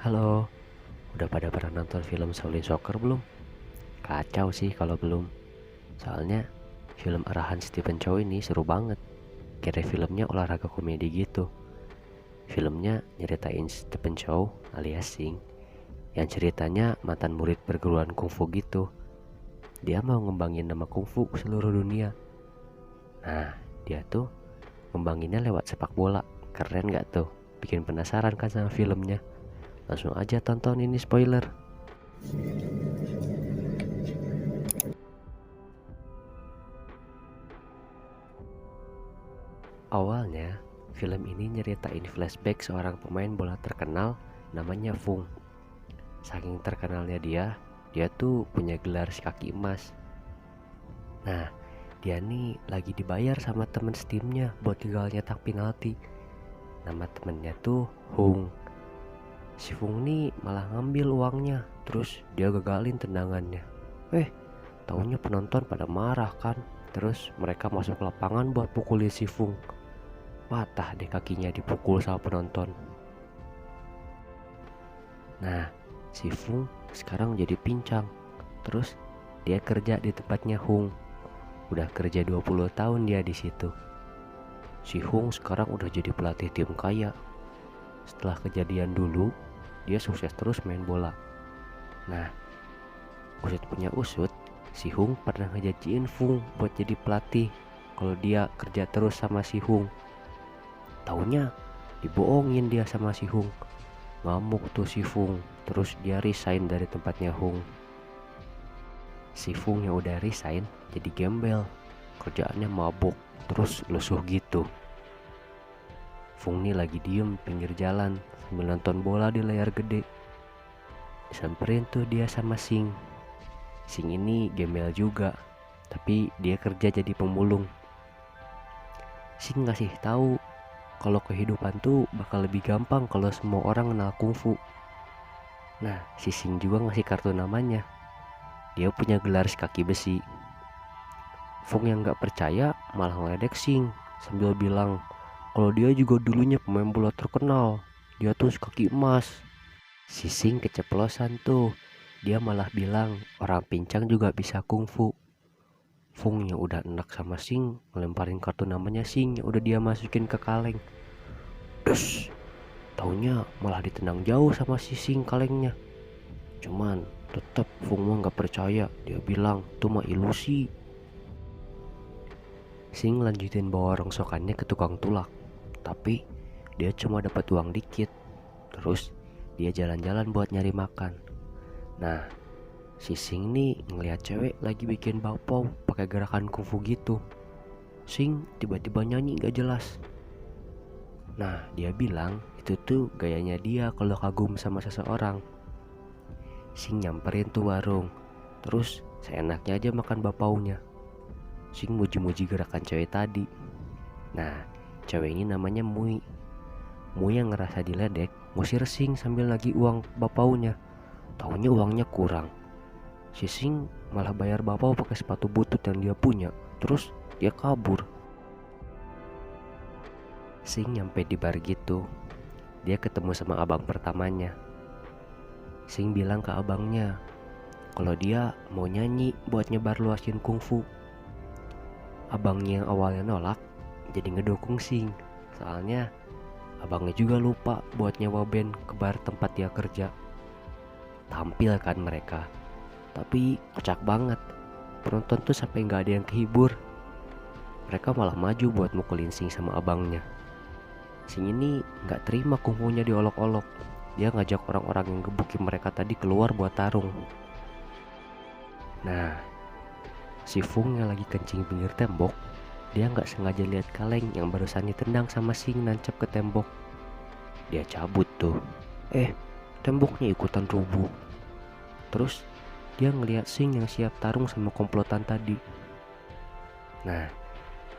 Halo, udah pada pernah nonton film Shaolin Soccer belum? Kacau sih kalau belum. Soalnya film arahan Stephen Chow ini seru banget. Kira filmnya olahraga komedi gitu. Filmnya nyeritain Stephen Chow alias Sing yang ceritanya mantan murid perguruan kungfu gitu. Dia mau ngembangin nama kungfu ke seluruh dunia. Nah, dia tuh ngembanginnya lewat sepak bola. Keren gak tuh? Bikin penasaran kan sama filmnya? Langsung aja tonton, ini spoiler. Awalnya, film ini nyeritain flashback seorang pemain bola terkenal namanya Fung. Saking terkenalnya dia tuh punya gelar si kaki emas. Nah, dia nih lagi dibayar sama temen setimnya buat gagal nyetak penalti. Nama temennya tuh Hung. Si Fung nih malah ngambil uangnya, terus dia gagalin tendangannya. Taunya penonton pada marah kan. Terus mereka masuk lapangan buat pukulin si Fung. Patah deh kakinya dipukul sama penonton. Nah, si Fung sekarang jadi pincang. Terus dia kerja di tempatnya Hung. Udah kerja 20 tahun dia di situ. Si Hung sekarang udah jadi pelatih tim kaya. Setelah kejadian dulu, dia sukses terus main bola. Nah, usut punya usut, si Hung pernah ngejanjiin Fung buat jadi pelatih kalau dia kerja terus sama si Hung. Taunya dibohongin dia sama si Hung. Ngamuk tuh si Fung. Terus dia resign dari tempatnya Hung. Si Fung yang udah resign jadi gembel. Kerjaannya mabuk, terus lesuh gitu. Fung nih lagi diem pinggir jalan sambil nonton bola di layar gede. Disamperin tuh dia sama Sing. Sing ini gembel juga, tapi dia kerja jadi pemulung. Sing ngasih tahu kalau kehidupan tuh bakal lebih gampang kalau semua orang kenal kungfu. Nah, si Sing juga ngasih kartu namanya. Dia punya gelar kaki besi. Fung yang gak percaya malah ngeledek Sing sambil bilang kalau dia juga dulunya pemain bola terkenal. Dia tuh kaki emas. Si Sing keceplosan tuh. Dia malah bilang orang pincang juga bisa kungfu. Fung yang udah enak sama Sing ngelemparin kartu namanya Sing yang udah dia masukin ke kaleng. Terus taunya malah ditendang jauh sama si Sing kalengnya. Cuman tetap Fung mah gak percaya. Dia bilang itu mah ilusi. Sing lanjutin bawa rongsokannya ke tukang tulak. Tapi dia cuma dapat uang dikit. Terus dia jalan-jalan buat nyari makan. Nah, si Sing nih ngeliat cewek lagi bikin bakpao pakai gerakan kungfu gitu. Sing tiba-tiba nyanyi gak jelas. Nah, dia bilang itu tuh gayanya dia kalau kagum sama seseorang. Sing nyamperin tuh warung. Terus seenaknya aja makan bakpaonya. Sing muji-muji gerakan cewek tadi. Nah, cewek ini namanya Mui. Mui yang ngerasa diledek ngusir Sing sambil lagi uang bakpaonya. Taunya uangnya kurang. Si Sing malah bayar bakpao pakai sepatu butut yang dia punya. Terus dia kabur. Sing nyampe di bar gitu. Dia ketemu sama abang pertamanya. Sing bilang ke abangnya kalau dia mau nyanyi buat nyebar luasin kungfu. Abangnya yang awalnya nolak jadi ngedukung Sing. Soalnya abangnya juga lupa buat nyewa band ke bar tempat dia kerja. Tampil kan mereka, tapi kocak banget. Penonton tuh sampai gak ada yang kehibur. Mereka malah maju buat mukulin Sing sama abangnya. Sing ini gak terima kungfunya diolok-olok. Dia ngajak orang-orang yang gebukin mereka tadi keluar buat tarung. Nah, si Fung yang lagi kencing pinggir tembok, dia gak sengaja lihat kaleng yang barusan ditendang sama Sing nancep ke tembok. Dia cabut tuh. Temboknya ikutan rubuh. Terus dia ngeliat Sing yang siap tarung sama komplotan tadi. Nah,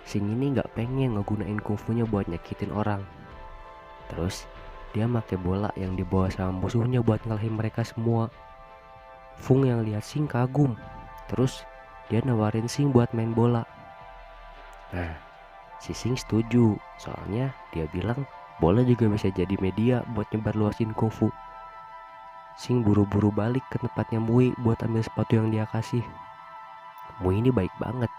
Sing ini gak pengen ngegunain kungfunya buat nyakitin orang. Terus dia make bola yang dibawa sama musuhnya buat ngalahin mereka semua. Fung yang lihat Sing kagum. Terus dia nawarin Sing buat main bola. Nah, si Sing setuju. Soalnya dia bilang bola juga bisa jadi media buat nyebar luasin kungfu. Sing buru-buru balik ke tempatnya Mui buat ambil sepatu yang dia kasih. Mui ini baik banget.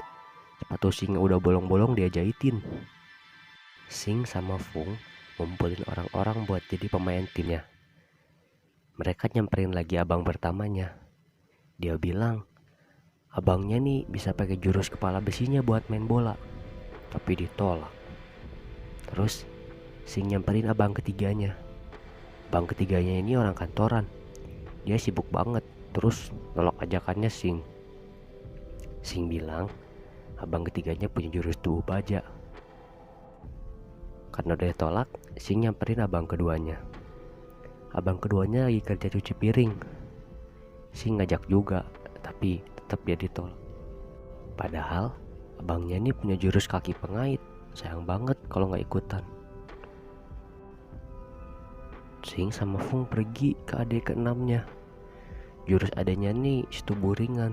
Sepatu Sing udah bolong-bolong dia jahitin. Sing sama Fung ngumpulin orang-orang buat jadi pemain timnya. Mereka nyamperin lagi abang pertamanya. Dia bilang, abangnya nih bisa pakai jurus kepala besinya buat main bola. Tapi ditolak. Terus Sing nyamperin abang ketiganya. Abang ketiganya ini orang kantoran. Dia sibuk banget, terus nolak ajakannya Sing. Sing bilang, abang ketiganya punya jurus tubuh baja. Karena udah ditolak, Sing nyamperin abang keduanya. Abang keduanya lagi kerja cuci piring. Sing ngajak juga, tapi tetap dia ditolak. Padahal abangnya ini punya jurus kaki pengait. Sayang banget kalau nggak ikutan. Sing sama Fung pergi ke adik keenamnya. Jurus adanya nih tubuh ringan.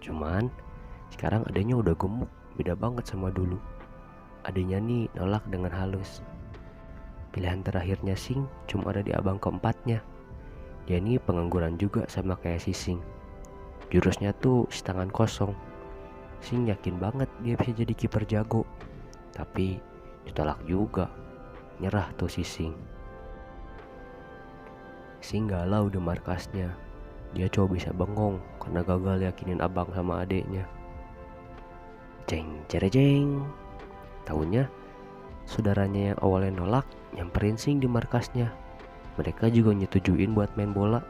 Cuman sekarang adanya udah gemuk, beda banget sama dulu. Adanya nih nolak dengan halus. Pilihan terakhirnya Sing cuma ada di abang keempatnya. Dia ini pengangguran juga sama kayak si Sing. Jurusnya tuh tangan kosong. Sing yakin banget dia bisa jadi kiper jago. Tapi ditolak juga. Nyerah tuh si Sing. Sing galau di markasnya. Dia coba bisa bengong karena gagal yakinin abang sama adeknya. Jeng cerejeng. Taunya saudaranya yang awalnya nolak nyamperin Sing di markasnya. Mereka juga nyetujuin buat main bola.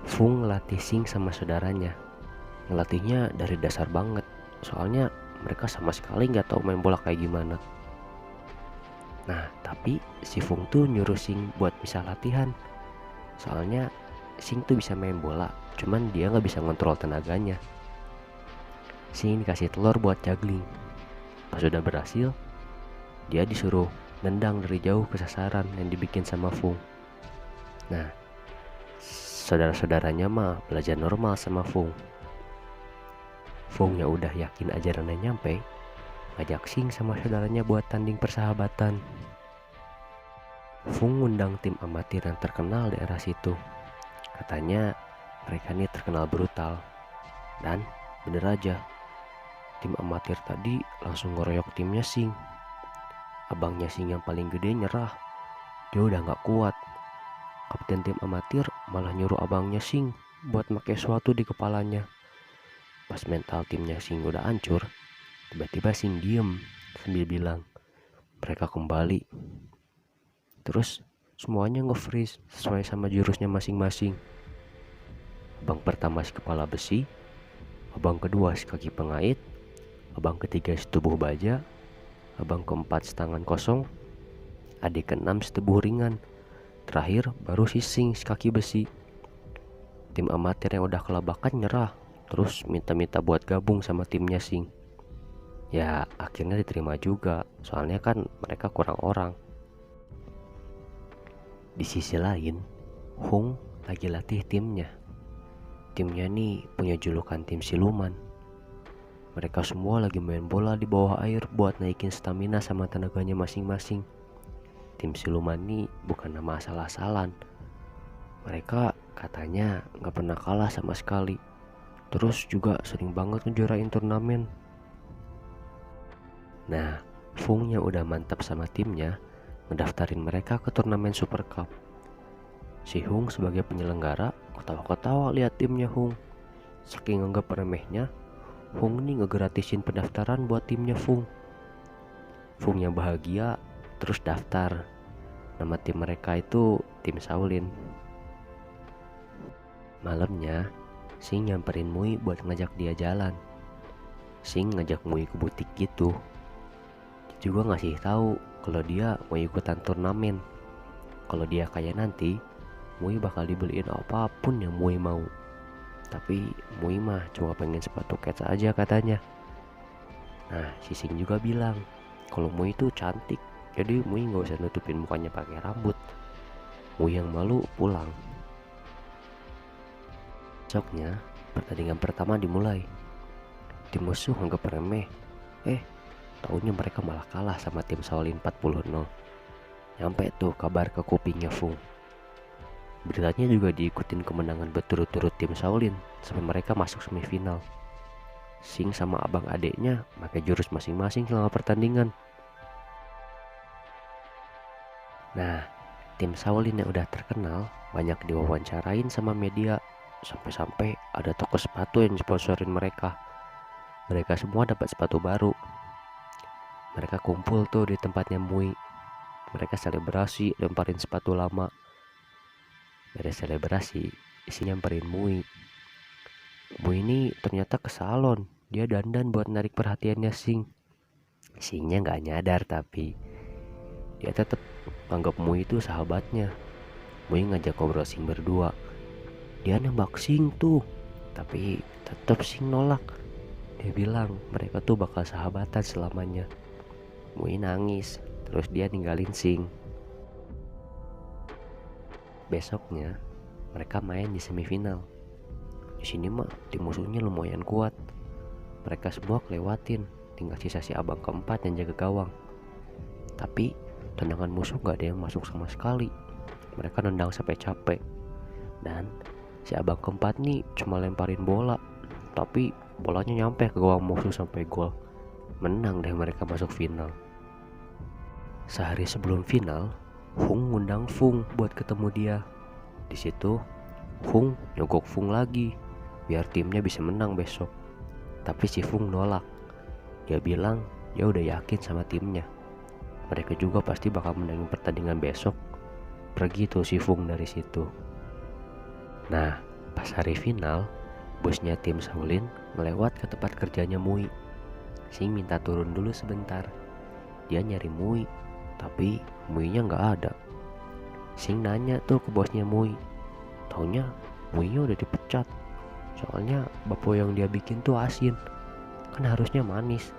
Fung ngelatih Sing sama saudaranya. Ngelatihnya dari dasar banget. Soalnya mereka sama sekali gak tahu main bola kayak gimana. Nah tapi si Fung tuh nyuruh Sing buat bisa latihan. Soalnya Sing tuh bisa main bola, cuman dia gak bisa ngontrol tenaganya. Sing dikasih telur buat juggling. Pas sudah berhasil, dia disuruh nendang dari jauh ke sasaran yang dibikin sama Fung. Nah, saudara-saudaranya mah belajar normal sama Fung. Fung yang udah yakin ajarannya nyampe, ngajak Sing sama saudaranya buat tanding persahabatan. Fung ngundang tim amatir yang terkenal di daerah situ. Katanya mereka nih terkenal brutal. Dan bener aja, tim amatir tadi langsung ngeroyok timnya Sing. Abangnya Sing yang paling gede nyerah. Dia udah gak kuat. Kapten tim amatir malah nyuruh abangnya Sing buat pakai sesuatu di kepalanya. Pas mental timnya Sing udah hancur, tiba-tiba Sing diem sambil bilang, mereka kembali. Terus semuanya nge-freeze sesuai sama jurusnya masing-masing. Abang pertama si kepala besi, abang kedua si kaki pengait, abang ketiga si tubuh baja, abang keempat si tangan kosong, adik keenam si tubuh ringan, terakhir baru si Sing si kaki besi. Tim amatir yang udah kelabakan nyerah, terus minta-minta buat gabung sama timnya Sing. Ya akhirnya diterima juga, soalnya kan mereka kurang orang. Di sisi lain, Hung lagi latih timnya. Timnya nih punya julukan tim siluman. Mereka semua lagi main bola di bawah air buat naikin stamina sama tenaganya masing-masing. Tim siluman nih bukan nama asal-asalan. Mereka katanya gak pernah kalah sama sekali. Terus juga sering banget ngejuarain turnamen. Nah, Fung yang udah mantap sama timnya ngedaftarin mereka ke turnamen Super Cup. Si Hung sebagai penyelenggara ketawa-ketawa lihat timnya Hung. Saking anggap remehnya, Fung nih ngegratisin pendaftaran buat timnya Fung. Fung yang bahagia terus daftar. Nama tim mereka itu tim Shaolin. Malamnya, Sing nyamperin Mui buat ngajak dia jalan. Sing ngajak Mui ke butik gitu. Dia juga ngasih tahu kalau dia mau ikutan turnamen. Kalau dia kaya nanti, Mui bakal dibeliin apapun yang Mui mau. Tapi Mui mah cuma pengen sepatu kets aja katanya. Nah si Sing juga bilang kalau Mui itu cantik, jadi Mui gak usah nutupin mukanya pakai rambut. Mui yang malu pulang. Besoknya pertandingan pertama dimulai. Tim musuh anggap remeh. Taunya mereka malah kalah sama tim Shaolin 40-0. Nyampe tuh kabar ke kupingnya Fung. Beritanya juga diikutin kemenangan berturut-turut tim Shaolin sampai mereka masuk semifinal. Sing sama abang adeknya pakai jurus masing-masing selama pertandingan. Nah, tim Shaolin yang udah terkenal banyak diwawancarain sama media, sampai-sampai ada toko sepatu yang sponsorin mereka. Mereka semua dapat sepatu baru. Mereka kumpul tuh di tempatnya Mui. Mereka selebrasi lemparin sepatu lama. Beres selebrasi, isi nyamperin Mui. Mui ini ternyata ke salon. Dia dandan buat narik perhatiannya Sing. Singnya gak nyadar tapi dia tetap anggap Mui itu sahabatnya. Mui ngajak ngobrol Sing berdua. Dia nembak Sing tuh, tapi tetap Sing nolak. Dia bilang mereka tuh bakal sahabatan selamanya. Mui nangis, terus dia ninggalin Sing. Besoknya mereka main di semifinal. Di sini mah tim musuhnya lumayan kuat. Mereka semua kelewatin, tinggal sisa si abang keempat yang jaga gawang. Tapi tendangan musuh gak ada yang masuk sama sekali. Mereka nendang sampai capek. Dan si abang keempat nih cuma lemparin bola, tapi bolanya nyampe ke gawang musuh sampai gol. Menang deh mereka masuk final. Sehari sebelum final, Hung ngundang Fung buat ketemu dia. Di situ Hung nyogok Fung lagi biar timnya bisa menang besok. Tapi si Fung nolak. Dia bilang dia udah yakin sama timnya. Mereka juga pasti bakal menangin pertandingan besok. Pergi tuh si Fung dari situ. Nah, pas hari final, bosnya tim Shaolin melewat ke tempat kerjanya Mui. Sing minta turun dulu sebentar. Dia nyari Mui, tapi Mui-nya nggak ada. Sing nanya tuh ke bosnya Mui. Taunya Mui-nya udah dipecat. Soalnya bakpo yang dia bikin tuh asin, kan harusnya manis.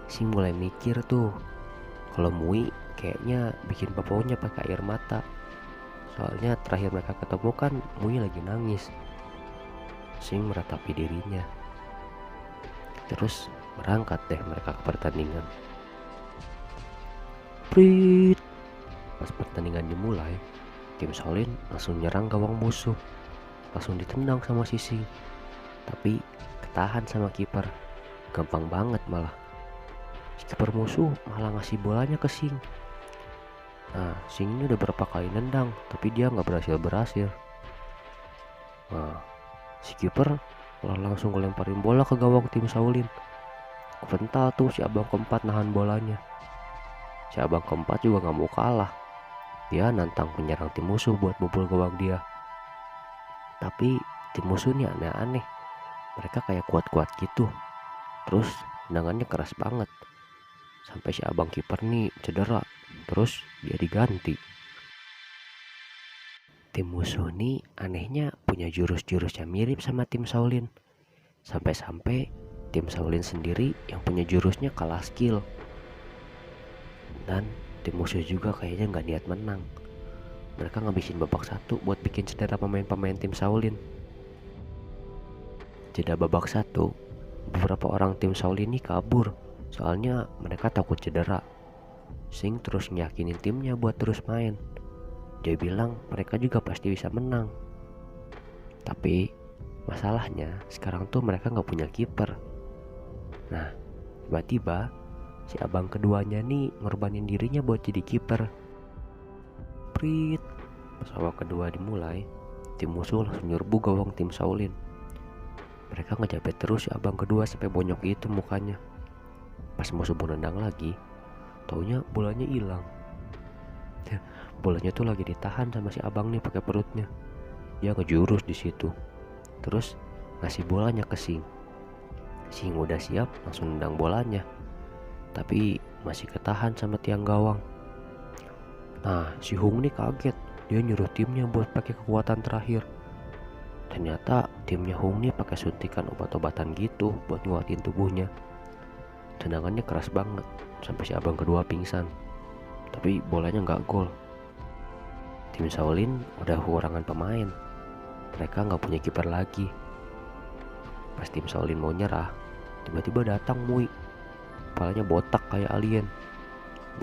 Sing mulai mikir tuh, kalau Mui kayaknya bikin bakponya pakai air mata. Soalnya terakhir mereka ketemu kan Mui lagi nangis. Sing meratapi dirinya. Terus berangkat deh mereka ke pertandingan. Prit. Pas pertandingan dimulai, tim Shaolin langsung nyerang gawang musuh. Langsung ditendang sama si Sing. Tapi ketahan sama kiper. Gampang banget malah. Si kiper musuh malah ngasih bolanya ke Sing. Nah, Sing ini udah berapa kali nendang, tapi dia nggak berhasil. Nah, si kiper malah langsung ngelemparin bola ke gawang tim Shaolin. Kepental tuh si abang keempat nahan bolanya. Si abang keempat juga nggak mau kalah. Dia nantang penyerang tim musuh buat bobol gawang dia. Tapi tim musuh nih aneh-aneh. Mereka kayak kuat-kuat gitu. Terus tendangannya keras banget. Sampai si abang kiper nih cedera. Terus dia diganti. Tim musuh nih anehnya punya jurus-jurus yang mirip sama tim Shaolin. Sampai-sampai tim Shaolin sendiri yang punya jurusnya kalah skill. Dan tim musuh juga kayaknya gak niat menang. Mereka ngabisin babak 1 buat bikin cedera pemain-pemain tim Shaolin. Jeda babak 1, beberapa orang tim Shaolin ini kabur. Soalnya mereka takut cedera. Sing terus ngeyakinin timnya buat terus main. Dia bilang mereka juga pasti bisa menang. Tapi masalahnya sekarang tuh mereka gak punya kiper. Nah, tiba-tiba si abang keduanya nih ngorbanin dirinya buat jadi kiper. Prit. Pas babak kedua dimulai, tim musuh langsung nyerbu gawang tim Shaolin. Mereka ngejabet terus si abang kedua sampai bonyok itu mukanya. Pas musuh mau nendang lagi, taunya bolanya hilang. Bolanya tuh lagi ditahan sama si abang nih pakai perutnya. Dia ngejurus di situ. Terus ngasih bolanya ke Sing. Sing udah siap langsung nendang bolanya. Tapi masih ketahan sama tiang gawang. Nah, si Hung nih kaget. Dia nyuruh timnya buat pakai kekuatan terakhir. Ternyata timnya Hung nih pakai suntikan obat-obatan gitu buat nguatin tubuhnya. Tendangannya keras banget sampai si abang kedua pingsan. Tapi bolanya nggak gol. Tim Shaolin udah kekurangan pemain. Mereka nggak punya kiper lagi. Pas tim Shaolin mau nyerah, tiba-tiba datang Mui. Kepalanya botak kayak alien.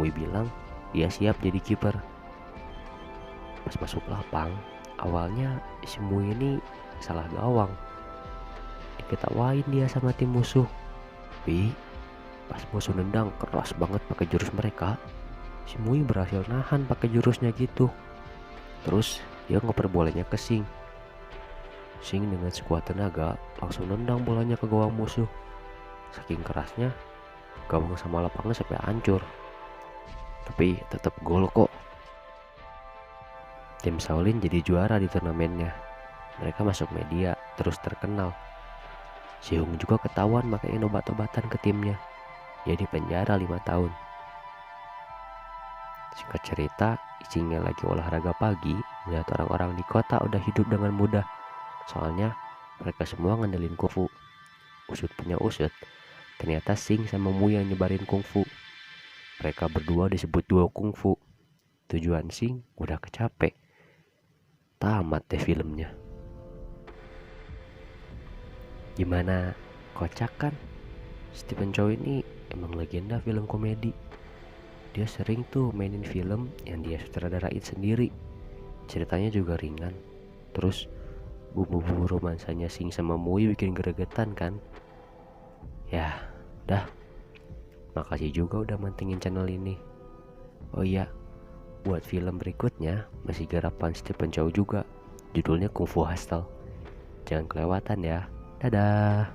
Mui bilang dia siap jadi kiper. Pas masuk lapang, awalnya si Mui ini salah gawang. Diketawain dia sama tim musuh. Tapi pas musuh nendang keras banget pakai jurus mereka, si Mui berhasil nahan pakai jurusnya gitu. Terus dia ngoper bolanya ke Sing. Sing dengan sekuat tenaga langsung nendang bolanya ke gawang musuh. Saking kerasnya, gawang sama lapangnya sampai hancur. Tapi tetap gol kok. Tim Shaolin jadi juara di turnamennya. Mereka masuk media, terus terkenal. Si Hung juga ketahuan makanya obat-obatan ke timnya. Dia di penjara 5 tahun. Singkat cerita, Isingnya lagi olahraga pagi, melihat orang-orang di kota udah hidup dengan mudah. Soalnya mereka semua ngandelin kungfu. Usut punya usut, ternyata Sing sama Mu yang nyebarin kungfu. Mereka berdua disebut duo kungfu. Tujuan Sing udah kecapek. Tamat deh filmnya. Gimana, kocak kan? Stephen Chow ini emang legenda film komedi. Dia sering tuh mainin film yang dia sutradarain sendiri. Ceritanya juga ringan. Terus bumbu-bumbu romansanya Sing sama Mui bikin gregetan kan. Ya udah, makasih juga udah mantengin channel ini. Oh iya, buat film berikutnya masih garapan Stephen Chow juga. Judulnya Kung Fu Hustle. Jangan kelewatan ya. Dadah.